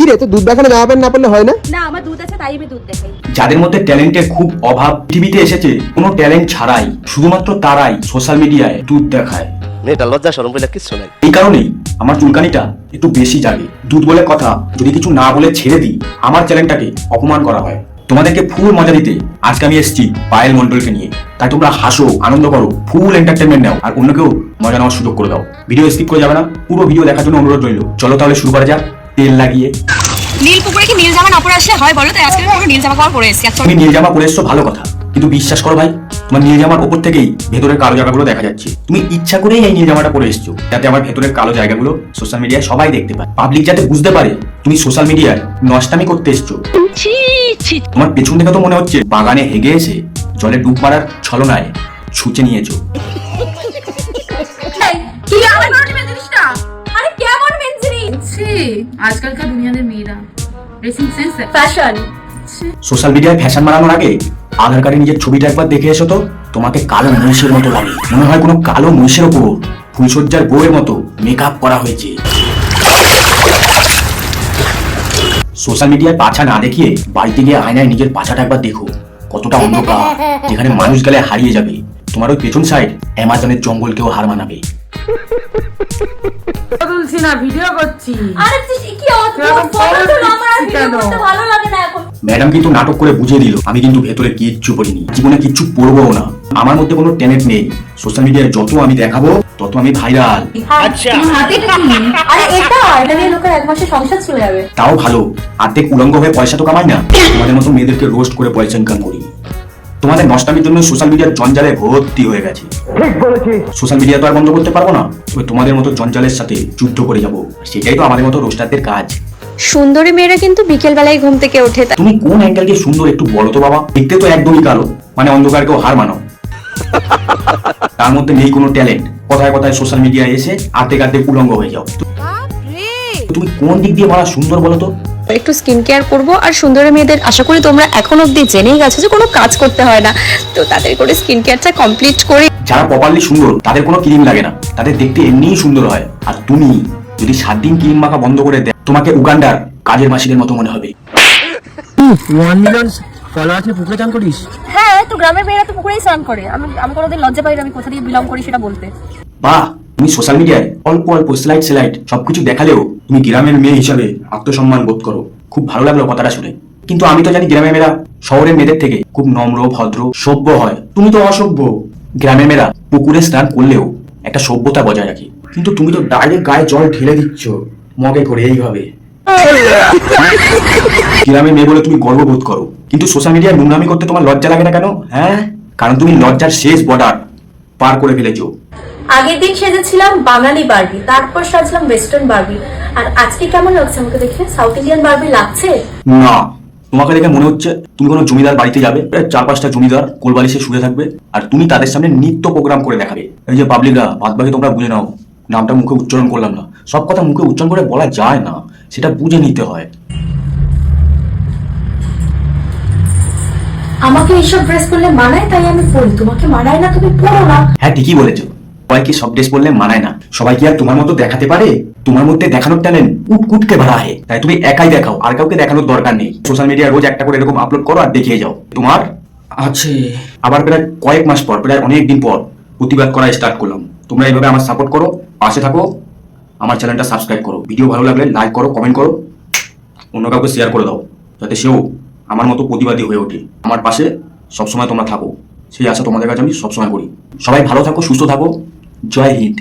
রে, তো দুধ দেখানো জামা প্যান্ট না পড়লে হয় না? না, আমার দুধ আছে তাই আমি দুধ দেখাই। যাদের মধ্যে ট্যালেন্টের খুব অভাব পৃথিবীতে এসেছে, কোনো ট্যালেন্ট ছাড়াই শুধুমাত্র তারাই সোশ্যাল মিডিয়ায় দুধ দেখায়। মেয়েটা লজ্জা শরম বলে কিছু নাই। এই কারণেই আমার চুলকানিটা একটু বেশি জাগে। দুধ বলে কথা যদি কিছু না বলে ছেড়ে দিই, আমার চ্যানেলটাকে অপমান করা হয়। তোমাদেরকে ফুল মজা দিতে আজকে আমি এসেছি পায়েল মন্ডলকে নিয়ে। তাই তোমরা হাসো, আনন্দ করো, ফুল এন্টারটেনমেন্ট নাও, আর অন্যকেও মজা নেওয়ার সুযোগ করে দাও। ভিডিও স্কিপ করে যাবে না, পুরো ভিডিও দেখার জন্য অনুরোধ রইল। চলো তাহলে শুরু করা যাক। তেল লাগিয়ে নীল পুকুরে কি নীল জামা না পরে আসলে হয় বলো? তাই আজকে আমি নীল জামা পরে এসেছি। তুমি নীল জামা পরে এসছো ভালো কথা, কিন্তু বিশ্বাস করো ভাই, তোমার নীল জামার উপর থেকেই ভেতরের কালো জায়গাগুলো দেখা যাচ্ছে। তুমি ইচ্ছা করেই এই নীল জামাটা পরে এসছো, যাতে আমার ভেতরের কালো জায়গাগুলো সোশ্যাল মিডিয়ায় সবাই দেখতে পায়, পাবলিক যাতে বুঝতে পারে তুমি সোশ্যাল মিডিয়ায় নষ্টামি করতে এসছো। তোমার পেছন থেকে তো মনে হচ্ছে বাগানে হেগে এসে জলে ডুব মারার ছলনায় ছুঁচে নিয়েছো। কি আমার নট মেনজিনিসটা? আরে কেমন মেনজিনিস? আজকালকার দুনিয়াদের মেয়েরা ড্রেসিং সেন্স ফ্যাশন। সোশ্যাল মিডিয়ায় ফ্যাশন বানানোর আগে আধার কার্ডে নিজের ছবিটা একবার দেখে এসো তো। তোমাকে কালো মহিষের মতো লাগে, মনে হয় কোনো কালো মহিষের ওপর ফুলসজ্জার বউয়ের মতো মেকআপ করা হয়েছে। সোশ্যাল মিডিয়ায় পাছা না দেখিয়ে বাড়িতে গিয়ে আয়নায় নিজের পাছাটা একবার দেখো, কতটা অন্ধকার, যেখানে মানুষ গেলে হারিয়ে যাবে। তোমার ওই পেছন সাইড অ্যামাজনের জঙ্গলকেও হার মানাবে। তুলছি না, ভিডিও করছি। আরে কি ফটো আমার ভিডিও করতে ভালো লাগে না এখন। ম্যাডাম কিন্তু নাটক করে বুঝিয়ে দিল, আমি কিন্তু ভেতরে কিচ্ছু পড়িনি, জীবনে কিচ্ছু পড়বও না। আমার মধ্যে কোনো ট্যালেন্ট নেই। সোশ্যাল মিডিয়ায় যত আমি দেখাবো তত আমি ভাইরাল। আচ্ছা হাতে কি? আরে এটা নিয়ে লোকের এক মাসে সংসার চলে যাবে। তাও ভালো, আর্ধেক উলঙ্গ হয়ে পয়সা তো কামাই না। তোমাদের মতো মেয়েদেরকে রোস্ট করে পয়সা ইনকাম করি। তোমাদের নষ্টামির জন্য সোশ্যাল মিডিয়ার জঞ্জালে ভর্তি হয়ে গেছে। সোশ্যাল মিডিয়া তো আর বন্ধ করতে পারবো না, তবে তোমাদের মতো জঞ্জালের সাথে যুদ্ধ করে যাবো। সেটাই তো আমাদের মতো রোস্টারদের কাজ। সুন্দরী মেয়েরা কিন্তু বিকেল বেলায় ঘুম থেকে ওঠে। তুমি কোন অ্যাঙ্গেল দিয়ে সুন্দর একটু বলো তো বাবা? দেখতে তো একদমই কালো, মানে অন্ধকারকেও হার মানো। তার মধ্যে নেই কোনো ট্যালেন্ট, কথায় কথায় সোশ্যাল মিডিয়ায় এসে আর্ধেক উলঙ্গ হয়ে যাও। তুমি কোন দিক দিয়ে বলা সুন্দর বলো তো? একটু স্কিন কেয়ার করবো। আর সুন্দরী মেয়েদের আশা করি তোমরা এখন অব্দি জেনেই গেছো যে কোনো কাজ করতে হয় না, তো তাদের করে স্কিন কেয়ারটা কমপ্লিট করে। যারা প্রপারলি সুন্দর তাদের কোনো ক্রিম লাগে না, তাদের দেখতে এমনিই সুন্দর হয়। আর তুমি যদি 7 দিন ক্রিম মাখা বন্ধ করে দেয়, তোমাকে উগান্ডার কাজের মাসিদের মতো মনে হবে। 1 মিলিয়ন ফলোয়ার্স নিয়ে পুকুরে চান করিস? হ্যাঁ, তো গ্রামের মেয়েরা তো পুকুরেই স্নান করে। আমি কোনোদিন লজ্জা পাই না আমি কোথা দিয়ে বিলং করি সেটা বলতে। বাহ, তুমি সোশ্যাল মিডিয়ায় অল্প অল্প স্লাইড সবকিছু দেখালেও তুমি গ্রামের মেয়ে হিসাবে আত্মসম্মান বোধ করো। খুব ভালো লাগলো কথাটা শুনে। কিন্তু আমি তো জানি গ্রামের মেয়েরা শহরের মেয়েদের থেকে খুব নম্র, ভদ্র, সভ্য হয়। তুমি তো অসভ্য। গ্রামের মেয়েরা পুকুরে স্নান করলেও একটা সভ্যতা বজায় রাখে, কিন্তু তুমি তো ডাইরেক্ট গায়ে জল ঢেলে দিচ্ছ মগে করে এইভাবে। গ্রামের মেয়ে বলে তুমি গর্ববোধ করো, কিন্তু সোশ্যাল মিডিয়ায় নোংরামি করতে তোমার লজ্জা লাগে না কেন? হ্যাঁ, কারণ তুমি লজ্জার শেষ বর্ডার পার করে ফেলেছো। আগের দিন সেজেছিলাম বাঙালি বারবি, তারপর সাজলাম ওয়েস্টার্ন বারবি, আর আজকে কেমন লাগছে আমাকে দেখে? সাউথ ইন্ডিয়ান বারবি লাগছে না, তোমাকে দেখে মনে হচ্ছে তুমি কোনো জমিদার বাড়িতে যাবে, 4-5টা জমিদার কোলবালিশে শুয়ে থাকবে, আর তুমি তাদের সামনে নৃত্য প্রোগ্রাম করে দেখাবে। এই যে পাবলিকরা, বাদ বাকি তোমরা বুঝে নাও। নামটা মুখে উচ্চারণ করলাম না, সব কথা মুখে উচ্চারণ করে বলা যায় না, সেটা বুঝে নিতে হয়। আমাকে এইসব ড্রেস পরলে মানায় তাই আমি পরি, তোমাকে মানায় না তুমি পরো না। হ্যাঁ, ঠিকই বলেছো। সবাইকে সব ড্রেস বললে মানায় না, সবাই কি আর তোমার মতো দেখাতে পারে? তোমার মধ্যে দেখানোর ট্যালেন্ট উটকুটকে ভরা হয়, তাই তুমি একাই দেখাও, আর কাউকে দেখানোর দরকার নেই। সোশ্যাল মিডিয়া রোজ একটা করে এরকম আপলোড করো আর দেখিয়ে যাও। তোমার আছে আবার প্রায় কয়েক মাস পর, প্রায় অনেক দিন পর প্রতিবাদ করা স্টার্ট করলাম। তোমরা এইভাবে আমার সাপোর্ট করো, পাশে থাকো, আমার চ্যানেলটা সাবস্ক্রাইব করো, ভিডিও ভালো লাগলে লাইক করো, কমেন্ট করো, অন্য কাউকে শেয়ার করে দাও, যাতে সেও আমার মতো প্রতিবাদী হয়ে ওঠে। আমার পাশে সবসময় তোমরা থাকো, সেই আশা তোমাদের কাছে আমি সবসময় করি। সবাই ভালো থাকো, সুস্থ থাকো। জয় হিন্দ।